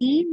3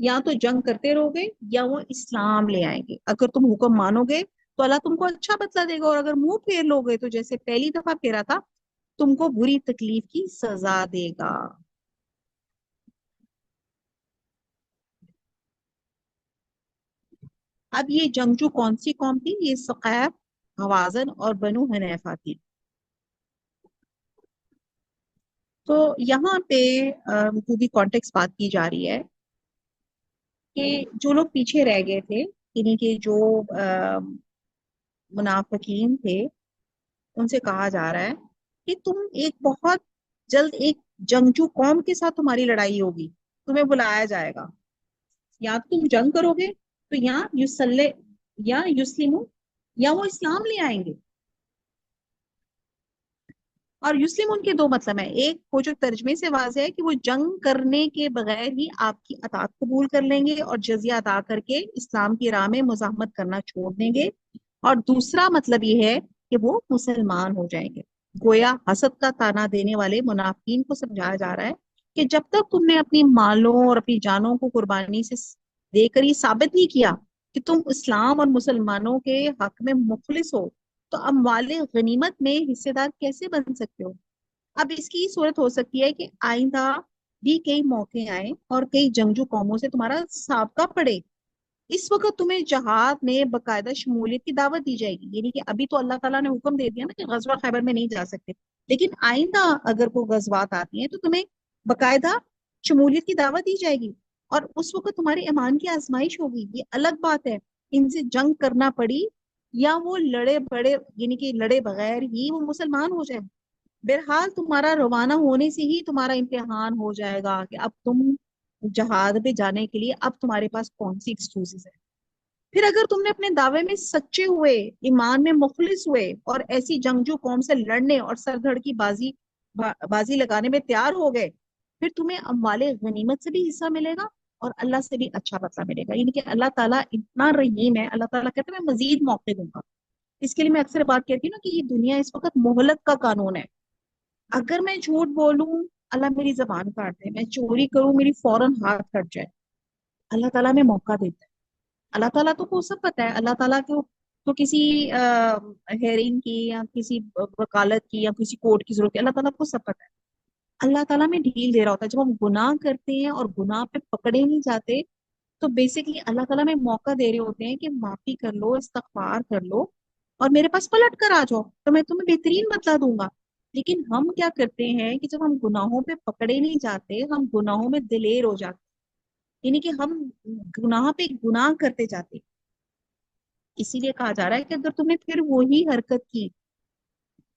یا تو جنگ کرتے رہو گے یا وہ اسلام لے آئیں گے. اگر تم حکم مانو گے تو اللہ تم کو اچھا بدلہ دے گا، اور اگر منہ پھیر لو گے تو جیسے پہلی دفعہ پھیرا تھا تم کو بری تکلیف کی سزا دے گا. اب یہ جنگجو کون سی قوم تھی؟ یہ ثقیف، ہوازن اور بنو حنیفہ تھی. تو یہاں پہ جو بھی کانٹیکس بات کی جا رہی ہے کہ جو لوگ پیچھے رہ گئے تھے، انہیں کے جو منافقین تھے، ان سے کہا جا رہا ہے کہ تم ایک بہت جلد ایک جنگجو قوم کے ساتھ تمہاری لڑائی ہوگی، تمہیں بلایا جائے گا. یا تو تم جنگ کرو گے تو یا یسلمو، یا وہ اسلام لے آئیں گے. اور یسلم ان کے دو مطلب ہیں. ایک وہ جو ترجمے سے واضح ہے کہ وہ جنگ کرنے کے بغیر ہی آپ کی اطاعت قبول کر لیں گے اور جزیہ ادا کر کے اسلام کی راہ میں مزاحمت کرنا چھوڑ دیں گے. اور دوسرا مطلب یہ ہے کہ وہ مسلمان ہو جائیں گے. گویا حسد کا تانا دینے والے منافقین کو سمجھایا جا رہا ہے کہ جب تک تم نے اپنی مالوں اور اپنی جانوں کو قربانی سے دے کر یہ ثابت نہیں کیا کہ تم اسلام اور مسلمانوں کے حق میں مخلص ہو، تو اموال غنیمت میں حصے دار کیسے بن سکتے ہو؟ اب اس کی صورت ہو سکتی ہے کہ آئندہ بھی کئی موقع آئے اور کئی جنگجو قوموں سے تمہارا سابقہ پڑے. اس وقت تمہیں جہاد میں باقاعدہ شمولیت کی دعوت دی جائے گی. یعنی کہ ابھی تو اللہ تعالیٰ نے حکم دے دیا نا کہ غزوہ خیبر میں نہیں جا سکتے، لیکن آئندہ اگر کوئی غزوات آتی ہیں تو تمہیں باقاعدہ شمولیت کی دعوت دی جائے گی. اور اس وقت تمہارے ایمان کی آزمائش ہوگی. یہ الگ بات ہے ان سے جنگ کرنا پڑی یا وہ لڑے بڑے، یعنی کہ لڑے بغیر ہی وہ مسلمان ہو جائے. بہرحال تمہارا روانہ ہونے سے ہی تمہارا امتحان ہو جائے گا کہ اب تم جہاد پہ جانے کے لیے اب تمہارے پاس کون سی ایکسکیوزز ہے. پھر اگر تم نے اپنے دعوے میں سچے ہوئے، ایمان میں مخلص ہوئے اور ایسی جنگجو قوم سے لڑنے اور سر دھڑ کی بازی لگانے میں تیار ہو گئے، پھر تمہیں اموال غنیمت سے بھی حصہ ملے گا اور اللہ سے بھی اچھا بدلہ ملے گا. یعنی کہ اللہ تعالیٰ اتنا رحیم ہے، اللہ تعالیٰ کہتے ہیں میں مزید موقع دوں گا. اس کے لیے میں اکثر بات کہتی ہوں نا کہ یہ دنیا اس وقت مہلت کا قانون ہے. اگر میں جھوٹ بولوں اللہ میری زبان کاٹ دے، میں چوری کروں میری فوراً ہاتھ کٹ جائے، اللہ تعالیٰ میں موقع دیتا ہے. اللہ تعالیٰ تو کو سب پتا ہے. اللہ تعالیٰ کو تو کسی ہیئرنگ کی یا کسی وکالت کی یا کسی کورٹ کی ضرورت ہے. اللہ تعالیٰ کو سب پتا ہے. اللہ تعالیٰ میں ڈھیل دے رہا ہوتا ہے. جب ہم گناہ کرتے ہیں اور گناہ پہ پکڑے نہیں جاتے تو بیسیکلی اللہ تعالیٰ میں موقع دے رہے ہوتے ہیں کہ معافی کر لو، استغفار کر لو اور میرے پاس پلٹ کر آ جاؤ تو میں تمہیں بہترین بدلہ دوں گا. لیکن ہم کیا کرتے ہیں کہ جب ہم گناہوں پہ پکڑے نہیں جاتے ہم گناہوں میں دلیر ہو جاتے. یعنی کہ ہم گناہ پہ گناہ کرتے جاتے. اسی لیے کہا جا رہا ہے کہ اگر تمہیں پھر وہی حرکت کی،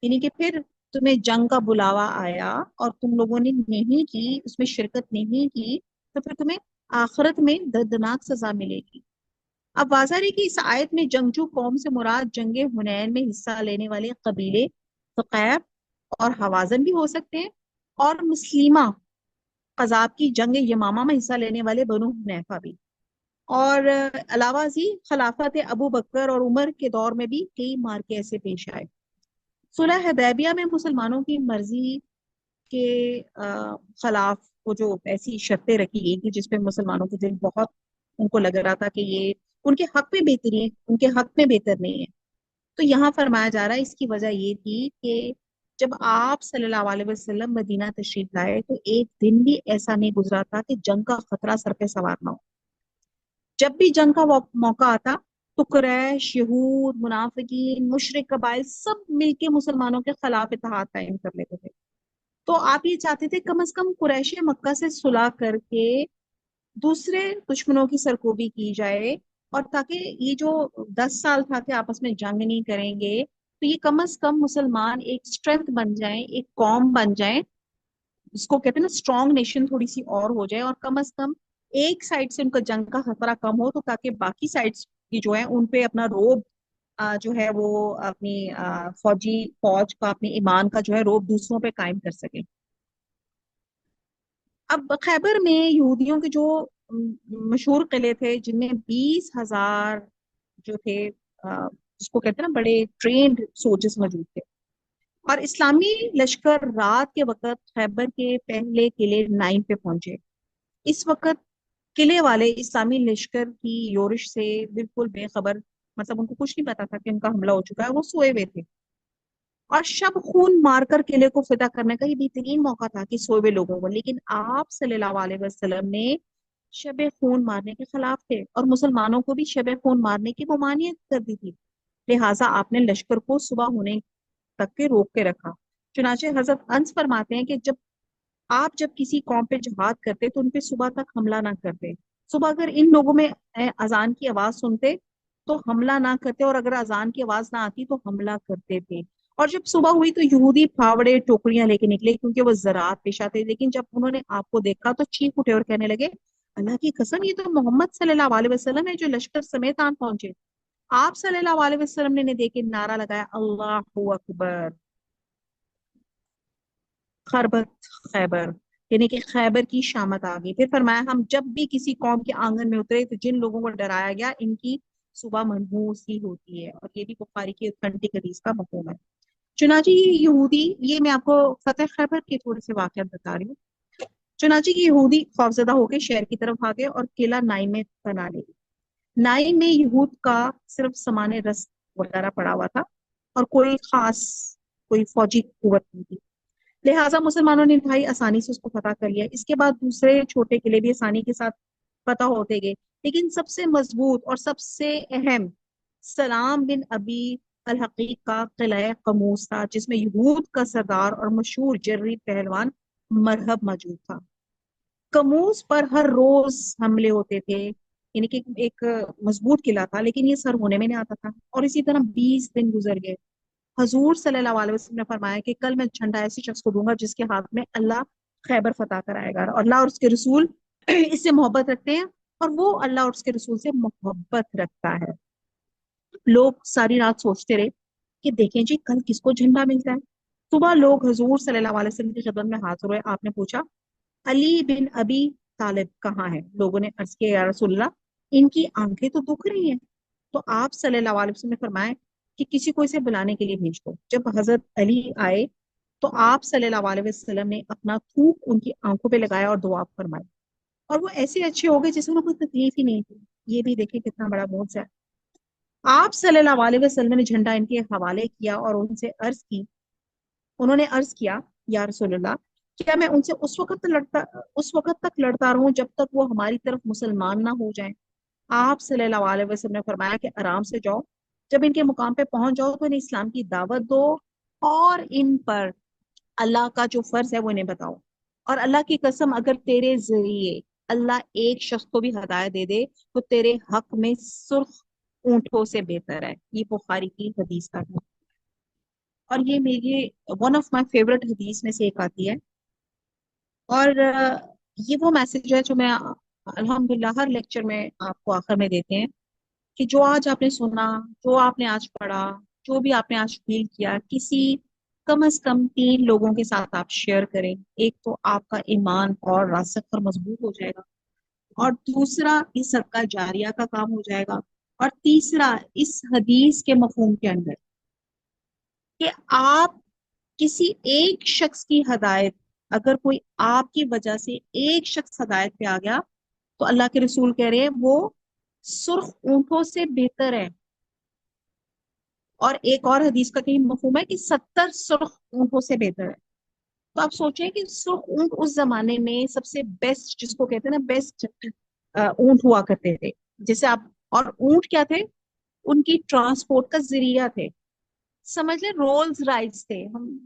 یعنی کہ پھر تمہیں جنگ کا بلاوا آیا اور تم لوگوں نے نہیں کی، اس میں شرکت نہیں کی، تو پھر تمہیں آخرت میں دردناک سزا ملے گی. اب واضح ہے کہ اس آیت میں جنگجو قوم سے مراد جنگ حنین میں حصہ لینے والے قبیلے ثقیف اور حوازن بھی ہو سکتے ہیں، اور مسلیمہ قذاب کی جنگ یمامہ میں حصہ لینے والے بنو حنیفہ بھی. اور علاوہ ازیں خلافت ابو بکر اور عمر کے دور میں بھی کئی مارکے ایسے پیش آئے. صلح حدیبیہ میں مسلمانوں کی مرضی کے خلاف وہ جو ایسی شرطیں رکھی گئی تھی جس پہ مسلمانوں کے دل بہت ان کو لگ رہا تھا کہ یہ ان کے حق میں بہتری ہے، ان کے حق میں بہتر نہیں ہے. تو یہاں فرمایا جا رہا ہے اس کی وجہ یہ تھی کہ جب آپ صلی اللہ علیہ وسلم مدینہ تشریف لائے تو ایک دن بھی ایسا نہیں گزرا تھا کہ جنگ کا خطرہ سر پہ سوار نہ ہو. جب بھی جنگ کا موقع آتا تو قریش، یہود، منافقین، مشرک قبائل سب مل کے مسلمانوں کے خلاف اتحاد قائم کر لیتے تھے. تو آپ یہ چاہتے تھے کم از کم قریش مکہ سے صلح کر کے دوسرے دشمنوں کی سرکوبی کی جائے، اور تاکہ یہ جو 10 سال تھا کہ آپس میں جنگ نہیں کریں گے تو یہ کم از کم مسلمان ایک اسٹرینتھ بن جائیں، ایک قوم بن جائیں، اس کو کہتے ہیں نا اسٹرانگ نیشن تھوڑی سی اور ہو جائے، اور کم از کم ایک سائڈ سے ان کا جنگ کا خطرہ کم ہو تو تاکہ باقی سائڈس کی جو ہے ان پہ اپنا روب جو ہے وہ اپنی فوج کا اپنی ایمان کا جو ہے روب دوسروں پہ قائم کر سکے. اب خیبر میں یہودیوں کے جو مشہور قلعے تھے جن میں 20,000 جو تھے جس کو کہتے ہیں نا بڑے ٹرینڈ سولجرز موجود تھے. اور اسلامی لشکر رات کے وقت خیبر کے پہلے قلعے نائن پہ پہنچے. اس وقت قلعے والے اسلامی لشکر کی یورش سے بالکل بے خبر، مطلب ان کو کچھ نہیں پتا تھا کہ ان کا حملہ ہو چکا ہے، وہ سوئے ہوئے تھے، اور شب خون مار کر قلعے کو فتح کرنے کا یہ بہترین موقع تھا کہ سوئے ہوئے لوگوں کو، لیکن آپ صلی اللہ علیہ وسلم نے شب خون مارنے کے خلاف تھے اور مسلمانوں کو بھی شب خون مارنے کی ممانعت کر دی تھی، لہٰذا آپ نے لشکر کو صبح ہونے تک کے روک کے رکھا۔ چنانچہ حضرت انس فرماتے ہیں کہ جب کسی قوم پہ جہاد کرتے تو ان پہ صبح تک حملہ نہ کرتے، صبح اگر ان لوگوں میں اذان کی آواز سنتے تو حملہ نہ کرتے، اور اگر اذان کی آواز نہ آتی تو حملہ کرتے تھے۔ اور جب صبح ہوئی تو یہودی پھاوڑے ٹوکریاں لے کے نکلے کیونکہ وہ زراعت پیشہ تھے، لیکن جب انہوں نے آپ کو دیکھا تو چیخ اٹھے اور کہنے لگے اللہ کی قسم یہ تو محمد صلی اللہ علیہ وسلم ہے جو لشکر سمیت آن پہنچے۔ آپ صلی اللہ علیہ وسلم نے دیکھ کے نعرہ لگایا اللہ اکبر، خربت خیبر، یعنی کہ خیبر کی شامت آ گئی۔ پھر فرمایا ہم جب بھی کسی قوم کے آنگن میں اترے تو جن لوگوں کو ڈرایا گیا ان کی صبح منحوس ہی ہوتی ہے، اور یہ بھی بخاری کی اتھینٹک حدیث کا مفہوم ہے۔ چنانچہ یہ یہودی، یہ میں آپ کو فتح خیبر کے تھوڑے سے واقعات بتا رہی ہوں۔ چنانچہ یہ یہودی خوفزدہ ہو کے شہر کی طرف بھاگے اور قلعہ نائی میں بنا لے۔ نائی میں یہود کا صرف سامان رس وغیرہ پڑا ہوا تھا اور کوئی فوجی قوت نہیں تھی، لہٰذا مسلمانوں نے انتہائی آسانی سے اس کو فتح کر لیا۔ اس کے بعد دوسرے چھوٹے قلعے بھی آسانی کے ساتھ فتح ہوتے گئے، لیکن سب سے مضبوط اور سب سے اہم سلام بن ابی الحقیق کا قلعہ قموس تھا، جس میں یہود کا سردار اور مشہور جرری پہلوان مرہب موجود تھا۔ قموس پر ہر روز حملے ہوتے تھے، یعنی کہ ایک مضبوط قلعہ تھا لیکن یہ سر ہونے میں نہیں آتا تھا، اور اسی طرح 20 دن گزر گئے۔ حضور صلی اللہ علیہ وسلم نے فرمایا کہ کل میں جھنڈا ایسے شخص کو دوں گا جس کے ہاتھ میں اللہ خیبر فتح کرائے گا، اور اللہ اور اس کے رسول اس سے محبت رکھتے ہیں اور وہ اللہ اور اس کے رسول سے محبت رکھتا ہے۔ لوگ ساری رات سوچتے رہے کہ دیکھیں جی کل کس کو جھنڈا ملتا ہے۔ صبح لوگ حضور صلی اللہ علیہ وسلم کی خدمت میں حاضر ہوئے، آپ نے پوچھا علی بن ابی طالب کہاں ہے؟ لوگوں نے عرض کیا یا رسول اللہ ان کی آنکھیں تو دکھ رہی ہیں۔ تو آپ صلی اللہ علیہ وسلم نے فرمایا کہ کسی کو اسے بلانے کے لیے بھیج دو۔ جب حضرت علی آئے تو آپ صلی اللہ علیہ وسلم نے اپنا تھوک ان کی آنکھوں پہ لگایا اور دعا فرمائی، اور وہ ایسے اچھے ہو گئے جیسے انہیں کوئی تکلیف ہی نہیں تھی۔ یہ بھی دیکھیں کتنا بڑا معجزہ ہے۔ آپ صلی اللہ علیہ وسلم نے جھنڈا ان کے حوالے کیا اور انہوں نے عرض کیا یا رسول اللہ کیا میں ان سے اس وقت تک لڑتا رہوں جب تک وہ ہماری طرف مسلمان نہ ہو جائیں؟ آپ صلی اللہ علیہ وسلم نے فرمایا کہ آرام سے جاؤ، جب ان کے مقام پہ پہنچ جاؤ تو انہیں اسلام کی دعوت دو اور ان پر اللہ کا جو فرض ہے وہ انہیں بتاؤ، اور اللہ کی قسم اگر تیرے ذریعے اللہ ایک شخص کو بھی ہدایت دے دے تو تیرے حق میں سرخ اونٹوں سے بہتر ہے۔ یہ بخاری کی حدیث کا ہے، اور یہ میری ون آف مائی فیورٹ حدیث میں سے ایک آتی ہے، اور یہ وہ میسج ہے جو میں الحمدللہ ہر لیکچر میں آپ کو آخر میں دیتے ہیں کہ جو آج آپ نے سنا، جو آپ نے آج پڑھا، جو بھی آپ نے آج فیل کیا، کسی کم از کم 3 لوگوں کے ساتھ آپ شیئر کریں۔ ایک تو آپ کا ایمان اور راسخ اور مضبوط ہو جائے گا، اور دوسرا اس صدقہ جاریہ کا کام ہو جائے گا، اور تیسرا اس حدیث کے مفہوم کے اندر کہ آپ کسی ایک شخص کی ہدایت، اگر کوئی آپ کی وجہ سے ایک شخص ہدایت پہ آ گیا تو اللہ کے رسول کہہ رہے ہیں وہ سرخ اونٹوں سے بہتر ہے، اور ایک اور حدیث کا کہیں مفہوم ہے کہ 70 سرخ اونٹوں سے بہتر ہے۔ تو آپ سوچیں کہ سرخ اونٹ اس زمانے میں سب سے بیسٹ، جس کو کہتے ہیں نا بیسٹ اونٹ ہوا کرتے تھے، جیسے آپ، اور اونٹ کیا تھے؟ ان کی ٹرانسپورٹ کا ذریعہ تھے، سمجھ لیں رولز رائٹس تھے۔ ہم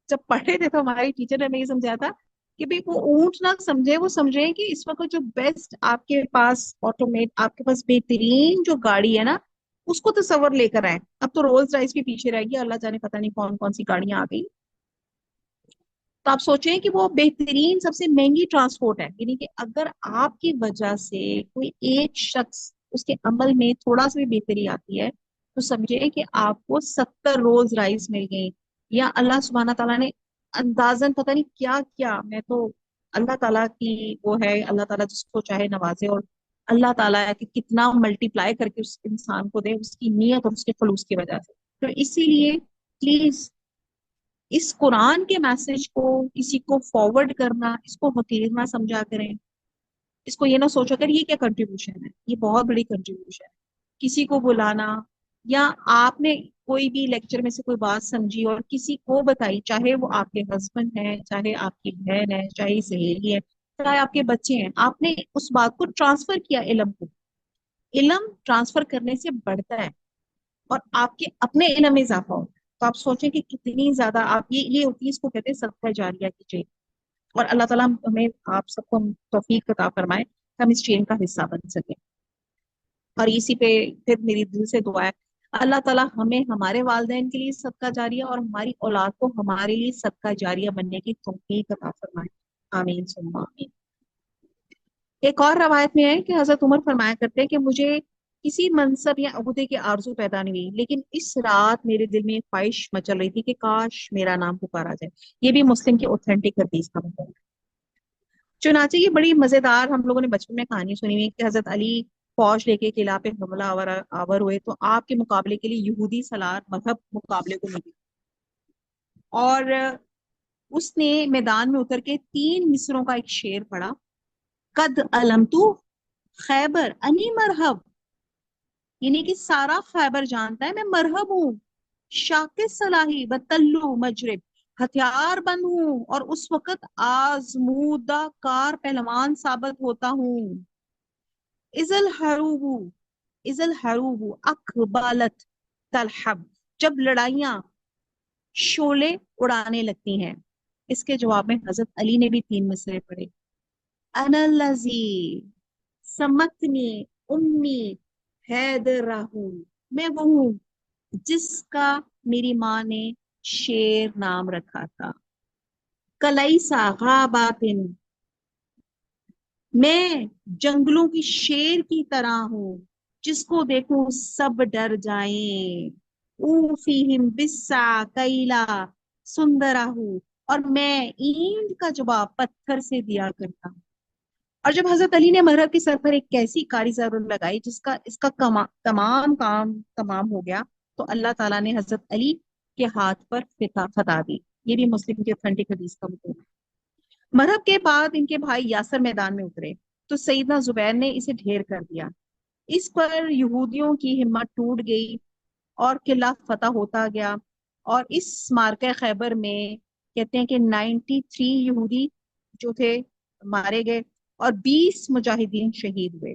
جب پڑھے تھے تو ہماری ٹیچر نے ہمیں یہ سمجھایا تھا کہ بھائی وہ اونٹ نہ سمجھے، وہ سمجھیں کہ اس وقت جو بیسٹ آپ کے پاس آٹومیٹ، آپ کے پاس بہترین جو گاڑی ہے نا اس کو تصور لے کر آئے۔ اب تو رولز رائس بھی پیچھے رہ گئی، اللہ جانے پتہ نہیں کون کون سی گاڑیاں آ گئی۔ تو آپ سوچیں کہ وہ بہترین سب سے مہنگی ٹرانسپورٹ ہے، یعنی کہ اگر آپ کی وجہ سے کوئی ایک شخص اس کے عمل میں تھوڑا سا بھی بہتری آتی ہے تو سمجھے کہ آپ کو 70 رولز رائس مل گئی، یا اللہ سبحانہ تعالیٰ نے اندازن پتہ نہیں کیا کیا۔ میں تو اللہ تعالیٰ کی وہ ہے، اللہ تعالیٰ جس کو چاہے نوازے، اور اللہ تعالیٰ ہے کہ کتنا ملٹی پلائی کر کے اس انسان کو دے اس کی نیت اور اس کے خلوص کی وجہ سے۔ تو اسی لیے پلیز اس قرآن کے میسج کو کسی کو فارورڈ کرنا، اس کو حقیر نہ سمجھا کریں، اس کو یہ نہ سوچو کر یہ کیا کنٹریبیوشن ہے، یہ بہت بڑی کنٹریبیوشن ہے. کسی کو بلانا، یا آپ نے کوئی بھی لیکچر میں سے کوئی بات سمجھی اور کسی کو بتائی، چاہے وہ آپ کے ہسبینڈ ہے، چاہے آپ کی بہن ہے، چاہے سہیلی ہے، چاہے آپ کے بچے ہیں، آپ نے اس بات کو ٹرانسفر کیا علم کو. علم ٹرانسفر کرنے سے بڑھتا ہے اور آپ کے اپنے علم میں اضافہ ہوتا ہے. تو آپ سوچیں کہ کتنی زیادہ آپ یہ ہوتی ہے، اس کو کہتے ہیں صدقہ جاریہ کی چین. اور اللہ تعالیٰ ہمیں آپ سب کو توفیق عطا فرمائے کہ ہم اس چین کا حصہ بن سکیں. اور اسی پہ پھر میری دل سے دعا ہے، اللہ تعالیٰ ہمیں ہمارے والدین کے لیے صدقہ جاریہ اور ہماری اولاد کو ہمارے لیے صدقہ جاریہ بننے کی توفیق عطا فرمائے. آمین ثم آمین. ایک اور روایت میں ہے کہ حضرت عمر فرمایا کرتے ہیں کہ مجھے کسی منصب یا عہدے کی آرزو پیدا نہیں ہوئی، لیکن اس رات میرے دل میں ایک خواہش مچل رہی تھی کہ کاش میرا نام پکارا جائے. یہ بھی مسلم کی اوتھینٹک حدیث کا مطلب ہے. چنانچہ یہ بڑی مزیدار ہم لوگوں نے بچپن میں کہانی سنی ہوئی ہے کہ حضرت علی فوج لے کے قلعہ پہ حملہ آور ہوئے تو آپ کے مقابلے کے لیے یہودی سالار مذہب مقابلے کو نکلی، اور اس نے میدان میں اتر کے 3 مصروں کا ایک شعر پڑھا: قد علمت خیبر انی مرحب، یعنی کہ سارا خیبر جانتا ہے میں مرحب ہوں. شاک صلاحی بطلو مجرب، ہتھیار بند ہوں اور اس وقت آزمودہ کار پہلوان ثابت ہوتا ہوں. ازل حروب اقبالت تلحب، جب لڑائیاں شعلے اڑانے لگتی ہیں. اس کے جواب میں حضرت علی نے بھی 3 مصرے پڑھے: انا الذی سمتنی امی حیدرہ، میں وہ ہوں جس کا میری ماں نے شیر نام رکھا تھا. کلیسا غاباتن، میں جنگلوں کی شیر کی طرح ہوں جس کو دیکھوں سب ڈر جائیں. اوفیہم بسا کیلا سندرہ، اور میں اینٹ کا جواب پتھر سے دیا کرتا ہوں. اور جب حضرت علی نے مرحب کے سر پر ایک ایسی کاری ضرور لگائی جس کا اس کا تمام کام تمام ہو گیا، تو اللہ تعالیٰ نے حضرت علی کے ہاتھ پر فتح دی. یہ بھی مسلم کی اوتھینٹک حدیث کا مطلب ہے. مرحب کے بعد ان کے بھائی یاسر میدان میں اترے تو سیدنا زبیر نے اسے ڈھیر کر دیا. اس پر یہودیوں کی ہمت ٹوٹ گئی اور قلعہ فتح ہوتا گیا. اور اس مارکہ خیبر میں کہتے ہیں کہ 93 یہودی جو تھے مارے گئے اور 20 مجاہدین شہید ہوئے.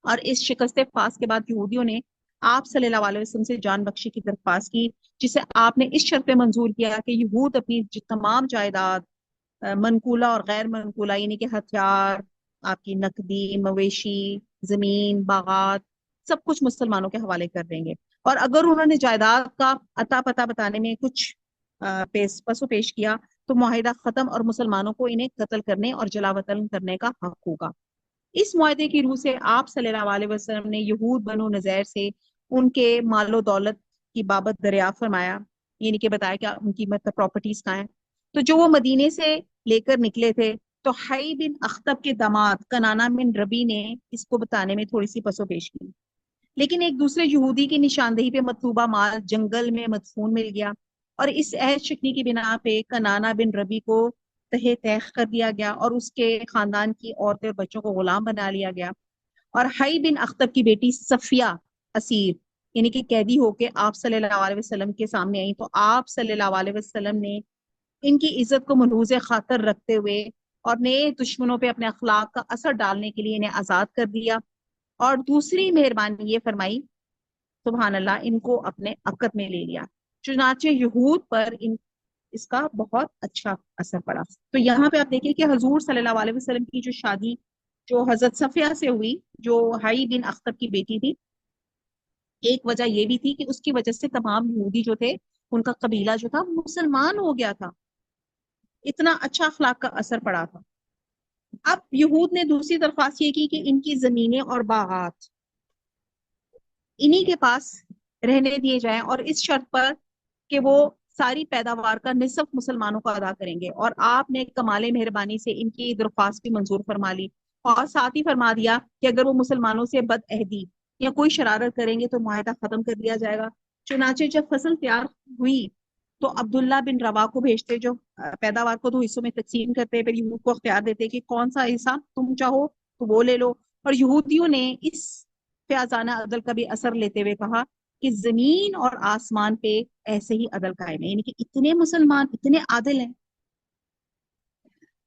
اور اس شکست فاس کے بعد یہودیوں نے آپ صلی اللہ علیہ وسلم سے جان بخشی کی درخواست کی، جسے آپ نے اس شرط پہ منظور کیا کہ یہود اپنی تمام جائیداد، منقولہ اور غیر منقولہ، یعنی کہ ہتھیار، آپ کی نقدی، مویشی، زمین، باغات، سب کچھ مسلمانوں کے حوالے کر دیں گے. اور اگر انہوں نے جائیداد کا عطا پتہ بتانے میں کچھ پسو پیش کیا تو معاہدہ ختم اور مسلمانوں کو انہیں قتل کرنے اور جلا وطن کرنے کا حق ہوگا. اس معاہدے کی روح سے آپ صلی اللہ علیہ وسلم نے یہود بنو نذیر سے ان کے مال و دولت کی بابت دریافت فرمایا، یعنی کہ بتایا کہ ان کی پراپرٹیز کہاں ہیں. تو جو وہ مدینے سے لے کر نکلے تھے تو حی بن اخطب کے داماد کنانا بن ربی نے اس کو بتانے میں تھوڑی سی پسو پیش کی، لیکن ایک دوسرے یہودی کی نشاندہی پہ مطلوبہ مال جنگل میں مدفون مل گیا اور اس عہد شکنی کی بنا پہ کنانا بن ربی کو تہہ تیخ کر دیا گیا اور اس کے خاندان کی عورتیں اور بچوں کو غلام بنا لیا گیا. اور حی بن اخطب کی بیٹی صفیہ اسیر، یعنی کہ قیدی ہو کے آپ صلی اللہ علیہ وسلم کے سامنے آئی، تو آپ صلی اللہ علیہ وسلم نے ان کی عزت کو ملحوظ خاطر رکھتے ہوئے اور نئے دشمنوں پہ اپنے اخلاق کا اثر ڈالنے کے لیے انہیں آزاد کر دیا. اور دوسری مہربانی یہ فرمائی، سبحان اللہ، ان کو اپنے عقد میں لے لیا. چنانچہ یہود پر اس کا بہت اچھا اثر پڑا. تو یہاں پہ آپ دیکھیں کہ حضور صلی اللہ علیہ وسلم کی جو شادی جو حضرت صفیہ سے ہوئی، جو حی بن اخطب کی بیٹی تھی، ایک وجہ یہ بھی تھی کہ اس کی وجہ سے تمام یہودی جو تھے ان کا قبیلہ جو تھا مسلمان ہو گیا تھا. اتنا اچھا اخلاق کا اثر پڑا تھا. اب یہود نے دوسری درخواست یہ کی کہ ان کی زمینیں اور باغات انہی کے پاس رہنے دیے جائیں، اور اس شرط پر کہ وہ ساری پیداوار کا نصف مسلمانوں کو ادا کریں گے. اور آپ نے کمال مہربانی سے ان کی درخواست بھی منظور فرما لی اور ساتھ ہی فرما دیا کہ اگر وہ مسلمانوں سے بد عہدی یا کوئی شرارت کریں گے تو معاہدہ ختم کر دیا جائے گا. چنانچہ جب فصل تیار ہوئی تو عبداللہ بن روا کو بھیجتے جو پیداوار کو 2 حصوں میں تقسیم کرتے، پھر یہود کو اختیار دیتے کہ کون سا حصہ تم چاہو تو وہ لے لو. اور یہودیوں نے اس فیاضانہ عدل کا بھی اثر لیتے ہوئے کہا کہ زمین اور آسمان پہ ایسے ہی عدل قائم ہے، یعنی کہ اتنے مسلمان اتنے عادل ہیں.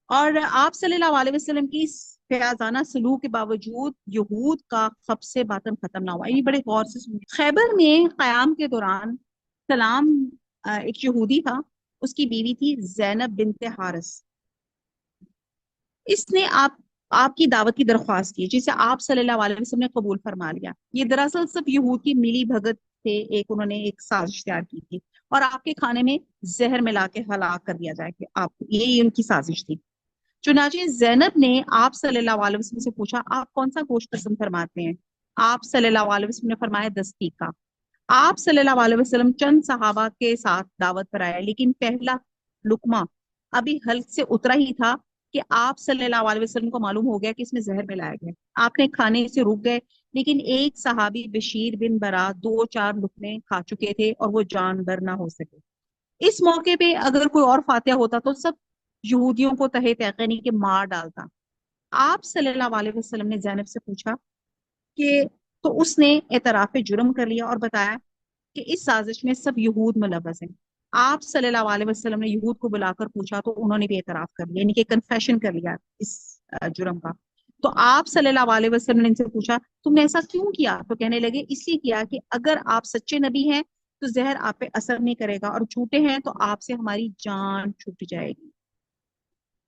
اور آپ صلی اللہ علیہ وسلم کی اس فیاضانہ سلوک کے باوجود یہود کا خبث باطن ختم نہ ہوا. یہ بڑے غور سے سنیں. خیبر میں قیام کے دوران سلام ایک یہودی تھا، اس کی بیوی تھی زینب بنت حارث. اس نے آپ کی دعوت کی درخواست کی جسے آپ صلی اللہ علیہ وسلم نے قبول فرما لیا. یہ دراصل سب یہود کی ملی بھگت تھے، انہوں نے ایک سازش تیار کی تھی اور آپ کے کھانے میں زہر ملا کے ہلاک کر دیا جائے کہ آپ، یہی ان کی سازش تھی. چنانچہ زینب نے آپ صلی اللہ علیہ وسلم سے پوچھا آپ کون سا گوشت پسند فرماتے ہیں؟ آپ صلی اللہ علیہ وسلم نے فرمایا دستی کا. آپ صلی اللہ علیہ وسلم چند صحابہ کے ساتھ دعوت پر آیا، لیکن پہلا لقمہ ابھی حلق سے اترا ہی تھا کہ آپ صلی اللہ علیہ وسلم کو معلوم ہو گیا کہ اس میں زہر ملایا گیا. آپ نے کھانے سے رک گئے، لیکن ایک صحابی بشیر بن برا 2-4 لقمے کھا چکے تھے اور وہ جانبر نہ ہو سکے. اس موقع پہ اگر کوئی اور فاتح ہوتا تو سب یہودیوں کو تہے تیقنی کے مار ڈالتا. آپ صلی اللہ علیہ وسلم نے زینب سے پوچھا کہ تو اس نے اعتراف جرم کر لیا اور بتایا کہ اس سازش میں سب یہود ملوث ہیں. آپ صلی اللہ علیہ وسلم نے یہود کو بلا کر پوچھا تو انہوں نے بھی اعتراف کر لیا، یعنی کہ کنفیشن کر لیا اس جرم کا. تو آپ صلی اللہ علیہ وسلم نے ان سے پوچھا تم نے ایسا کیوں کیا؟ تو کہنے لگے اس لیے کیا کہ اگر آپ سچے نبی ہیں تو زہر آپ پہ اثر نہیں کرے گا، اور جھوٹے ہیں تو آپ سے ہماری جان چھوٹ جائے گی.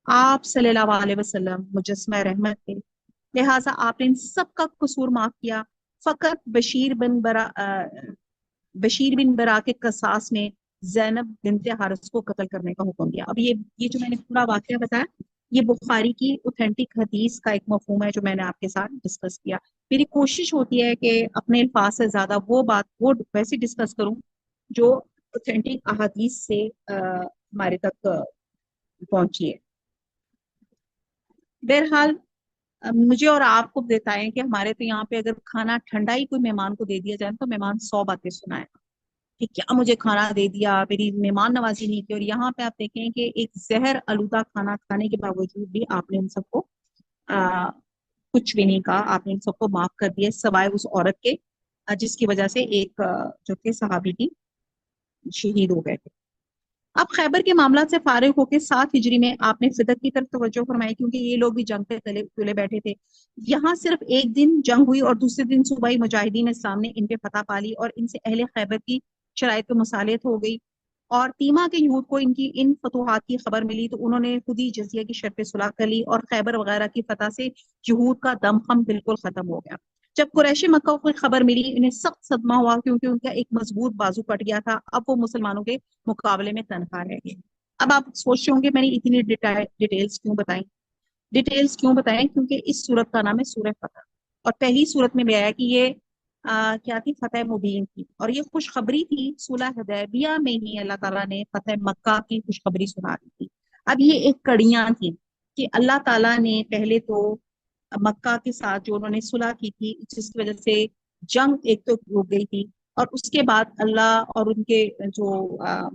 آپ صلی اللہ علیہ وسلم مجسمہ رحمت تھے، لہٰذا آپ نے ان سب کا قصور معاف کیا. فقط بشیر بن برا کے قصاص میں زینب بنت حارث کو قتل کرنے کا حکم دیا. اب یہ جو میں نے پورا واقعہ بتایا یہ بخاری کی اوتھینٹک حدیث کا ایک مفہوم ہے جو میں نے آپ کے ساتھ ڈسکس کیا. میری کوشش ہوتی ہے کہ اپنے الفاظ سے زیادہ وہ ویسے ڈسکس کروں جو اوتھینٹک احادیث سے ہمارے تک پہنچی ہے. بہرحال مجھے اور آپ کو بتائیں کہ ہمارے تو یہاں پہ اگر کھانا ٹھنڈا ہی کوئی مہمان کو دے دیا جائے تو مہمان 100 باتیں سنائے کہ کیا مجھے کھانا دے دیا، میری مہمان نوازی نہیں کی. اور یہاں پہ آپ دیکھیں کہ ایک زہر آلودہ کھانا کھانے کے باوجود بھی آپ نے ان سب کو کچھ بھی نہیں کہا، آپ نے ان سب کو معاف کر دیا سوائے اس عورت کے جس کی وجہ سے ایک جو کہ صحابی کی شہید ہو گئے تھے. اب خیبر کے معاملات سے فارغ ہو کے 7 ہجری میں آپ نے فدق کی طرف توجہ فرمائی کیونکہ یہ لوگ بھی جنگ پہ تلے بیٹھے تھے. یہاں صرف ایک دن جنگ ہوئی اور دوسرے دن صبح ہی مجاہدین اسلام نے ان پہ فتح پا لی اور ان سے اہل خیبر کی شرائط پہ مصالحت ہو گئی. اور تیمہ کے یہود کو ان فتوحات کی خبر ملی تو انہوں نے خود ہی جزیہ کی شرط پہ صلح کر لی اور خیبر وغیرہ کی فتح سے یہود کا دم خم بالکل ختم ہو گیا. جب قریش مکہ کو خبر ملی انہیں سخت صدمہ ہوا کیونکہ ان کا ایک مضبوط بازو کٹ گیا تھا. اب وہ مسلمانوں کے مقابلے میں تنہا رہ گئے. اب آپ سوچ رہے ہوں گے میں نے اتنی ڈیٹیلز کیوں بتائیں کیونکہ اس سورت کا نام ہے سورہ فتح اور پہلی سورت میں بھی آیا کہ یہ کیا تھی؟ فتح مبین تھی اور یہ خوشخبری تھی. صلح حدیبیہ میں ہی اللہ تعالیٰ نے فتح مکہ کی خوشخبری سنا دی تھی. اب یہ ایک کڑیاں تھیں کہ اللہ تعالیٰ نے پہلے تو مکہ کے ساتھ جو انہوں نے صلح کی تھی جس کی وجہ سے جنگ ایک تو رک گئی تھی، اور اس کے بعد اللہ اور ان کے جو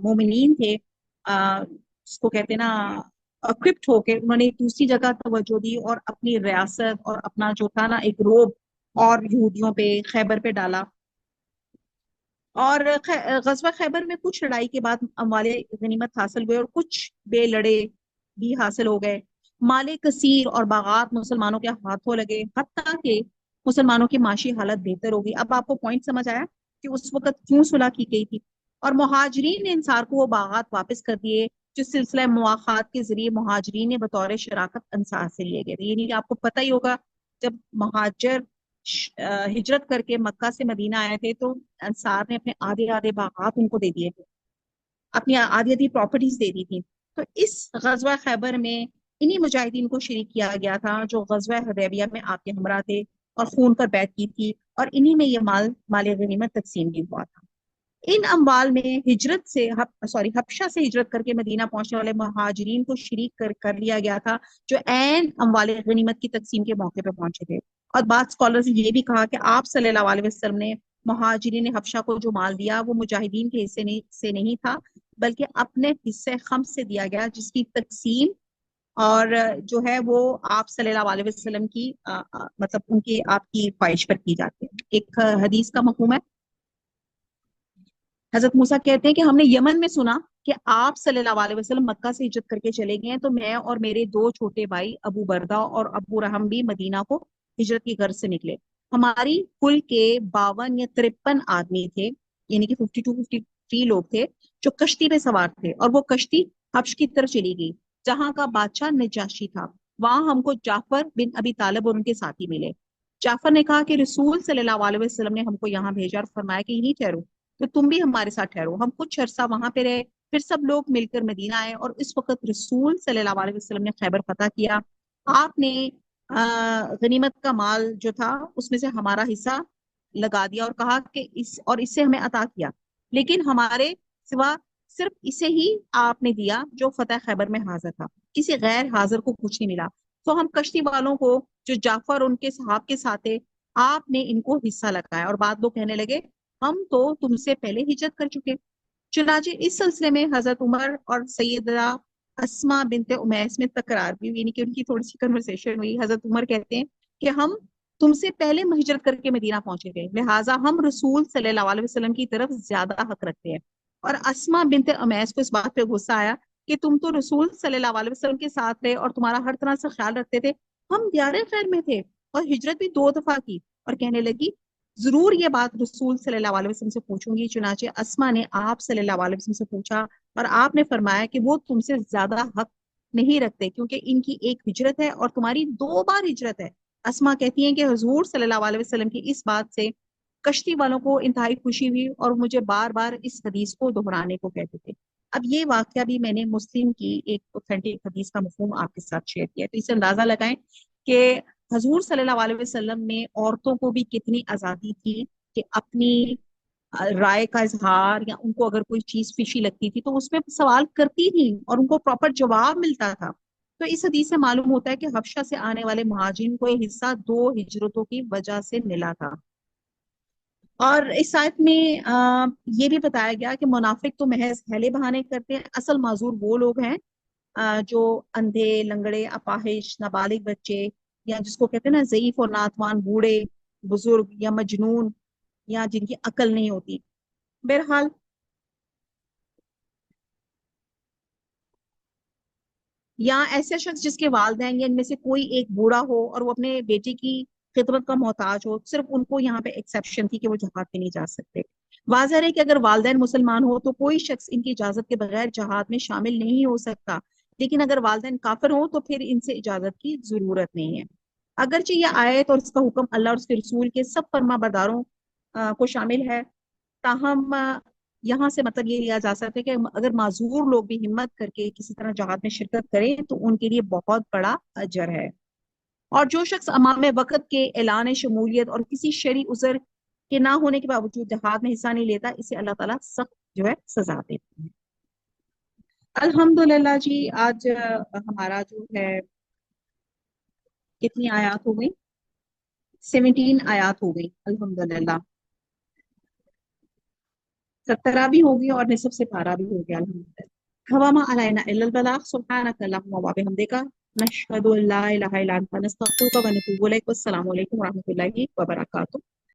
مومنین تھے اس کو کہتے ہیں نا اکوپٹ ہو کے انہوں نے دوسری جگہ توجہ دی اور اپنی ریاست اور اپنا جو تھا نا ایک روب اور یہودیوں پہ خیبر پہ ڈالا. اور غزوہ خیبر میں کچھ لڑائی کے بعد اموال غنیمت حاصل ہوئے اور کچھ بے لڑے بھی حاصل ہو گئے. مال کثیر اور باغات مسلمانوں کے ہاتھوں لگے حتیٰ کہ مسلمانوں کی معاشی حالت بہتر ہوگی. اب آپ کو پوائنٹ سمجھ آیا کہ اس وقت کیوں صلح کی گئی تھی. اور مہاجرین نے انصار کو وہ باغات واپس کر دیے جو سلسلہ مواخات کے ذریعے مہاجرین نے بطور شراکت انصار سے لیے گئے تھے. یعنی کہ آپ کو پتہ ہی ہوگا جب مہاجر ہجرت کر کے مکہ سے مدینہ آئے تھے تو انصار نے اپنے آدھے باغات ان کو دے دیے تھے، اپنی آدھی پراپرٹیز دے دی تھی. تو اس غزوہ خیبر میں انہی مجاہدین کو شریک کیا گیا تھا جو غزوہ حدیبیہ میں آپ کے ہمراہ تھے اور خون پر بیعت کی تھی، اور انہی میں یہ مال غنیمت تقسیم بھی ہوا تھا. ان اموال میں حبشہ سے ہجرت کر کے مدینہ پہنچنے والے مہاجرین کو شریک کر لیا گیا تھا جو عین اموال غنیمت کی تقسیم کے موقع پہ پہنچے تھے. اور بعض اسکالرز نے یہ بھی کہا کہ آپ صلی اللہ علیہ وسلم نے مہاجرین حبشہ کو جو مال دیا وہ مجاہدین کے حصے سے نہیں تھا بلکہ اپنے حصے خمس سے دیا گیا جس کی تقسیم اور جو ہے وہ آپ صلی اللہ علیہ وسلم کی مطلب ان کی آپ کی خواہش پر کی جاتی ہے. ایک حدیث کا مفہوم ہے، حضرت موسیٰ کہتے ہیں کہ ہم نے یمن میں سنا کہ آپ صلی اللہ علیہ وسلم مکہ سے ہجرت کر کے چلے گئے ہیں، تو میں اور میرے دو چھوٹے بھائی ابو بردہ اور ابو رحم بھی مدینہ کو ہجرت کی غرض سے نکلے. ہماری کل کے 52 یا 53 آدمی تھے، یعنی کہ 52 لوگ تھے جو کشتی پہ سوار تھے، اور وہ کشتی حبش کی طرف چلی گئی جہاں کا بادشاہ نجاشی تھا. وہاں ہم کو جعفر بن ابی طالب اور ان کے ساتھی ملے. جعفر نے کہا کہ رسول صلی اللہ علیہ وسلم نے ہم کو یہاں بھیجا اور فرمایا کہ یہیں ٹھہرو، تو تم بھی ہمارے ساتھ ٹھہرو. ہم کچھ عرصہ وہاں پہ رہے، پھر سب لوگ مل کر مدینہ آئے، اور اس وقت رسول صلی اللہ علیہ وسلم نے خیبر فتح کیا. آپ نے غنیمت کا مال جو تھا اس میں سے ہمارا حصہ لگا دیا اور کہا کہ اس سے ہمیں عطا کیا، لیکن ہمارے سوا صرف اسے ہی آپ نے دیا جو فتح خیبر میں حاضر تھا، کسی غیر حاضر کو کچھ نہیں ملا. تو ہم کشتی والوں کو جو جعفر ان کے صحاب کے ساتھ تھے، آپ نے ان کو حصہ لگایا. اور بعد لوگ کہنے لگے ہم تو تم سے پہلے ہجرت کر چکے. چنانچہ اس سلسلے میں حضرت عمر اور سیدہ اسما بنت امیس میں تکرار بھی ہوئی، یعنی کہ ان کی تھوڑی سی کنورسیشن ہوئی. حضرت عمر کہتے ہیں کہ ہم تم سے پہلے ہجرت کر کے مدینہ پہنچے تھے، لہٰذا ہم رسول صلی اللہ علیہ وسلم کی طرف زیادہ حق رکھتے ہیں. اور اسما بنت امیس کو اس بات پہ غصہ آیا کہ تم تو رسول صلی اللہ علیہ وسلم کے ساتھ رہے اور تمہارا ہر طرح سے خیال رکھتے تھے، ہم دیار خیر میں تھے اور ہجرت بھی 2 دفعہ کی. اور کہنے لگی ضرور یہ بات رسول صلی اللہ علیہ وسلم سے پوچھوں گی. چنانچہ اسما نے آپ صلی اللہ علیہ وسلم سے پوچھا اور آپ نے فرمایا کہ وہ تم سے زیادہ حق نہیں رکھتے کیونکہ ان کی ایک ہجرت ہے اور تمہاری 2 بار ہجرت ہے. اسما کہتی ہیں کہ حضور صلی اللہ علیہ وسلم کی اس بات سے کشتی والوں کو انتہائی خوشی ہوئی اور مجھے بار بار اس حدیث کو دہرانے کو کہتے تھے. اب یہ واقعہ بھی میں نے مسلم کی ایک اوتھینٹک حدیث کا مفہوم آپ کے ساتھ شیئر کیا، تو اس سے اندازہ لگائیں کہ حضور صلی اللہ علیہ وسلم میں عورتوں کو بھی کتنی آزادی تھی کہ اپنی رائے کا اظہار، یا ان کو اگر کوئی چیز فشی لگتی تھی تو اس میں سوال کرتی تھی اور ان کو پراپر جواب ملتا تھا. تو اس حدیث سے معلوم ہوتا ہے کہ حبشہ سے آنے والے مہاجرین کو یہ حصہ 2 ہجرتوں کی وجہ سے ملا تھا. اور اس آیت میں یہ بھی بتایا گیا کہ منافق تو محض ہیلے بہانے کرتے ہیں، اصل معذور وہ لوگ ہیں جو اندھے، لنگڑے، اپاہج، نابالغ بچے، یا جس کو کہتے ہیں نا ضعیف اور ناتوان بوڑھے بزرگ، یا مجنون، یا جن کی عقل نہیں ہوتی. بہرحال یا ایسے شخص جس کے والدین یا ان میں سے کوئی ایک بوڑھا ہو اور وہ اپنے بیٹے کی خدمت کا محتاج ہو، صرف ان کو یہاں پہ ایکسیپشن تھی کہ وہ جہاد پہ نہیں جا سکتے. واضح ہے کہ اگر والدین مسلمان ہو تو کوئی شخص ان کی اجازت کے بغیر جہاد میں شامل نہیں ہو سکتا، لیکن اگر والدین کافر ہوں تو پھر ان سے اجازت کی ضرورت نہیں ہے. اگرچہ یہ آیت اور اس کا حکم اللہ اور اس کے رسول کے سب فرما برداروں کو شامل ہے، تاہم یہاں سے مطلب یہ لیا جا سکتا ہے کہ اگر معذور لوگ بھی ہمت کر کے کسی طرح جہاد میں شرکت کریں تو ان کے لیے بہت بڑا اجر ہے. اور جو شخص امام وقت کے اعلان شمولیت اور کسی شرعی عذر کے نہ ہونے کے باوجود جہاد میں حصہ نہیں لیتا، اسے اللہ تعالیٰ سخت جو ہے سزا دیتے ہیں. الحمدللہ جی، آج ہمارا جو ہے کتنی آیات ہو گئی؟ 17 آیات ہو گئی الحمدللہ. 17 بھی ہوگی اور نصف سے پارا بھی ہو گیا الحمدللہ. وما علینا الا البلاغ سبحانك اللهم وبحمدك نشهد ان لا اله الا انت نستغفرك ونتوب اليك. والسلام علیکم ورحمۃ اللہ وبرکاتہ.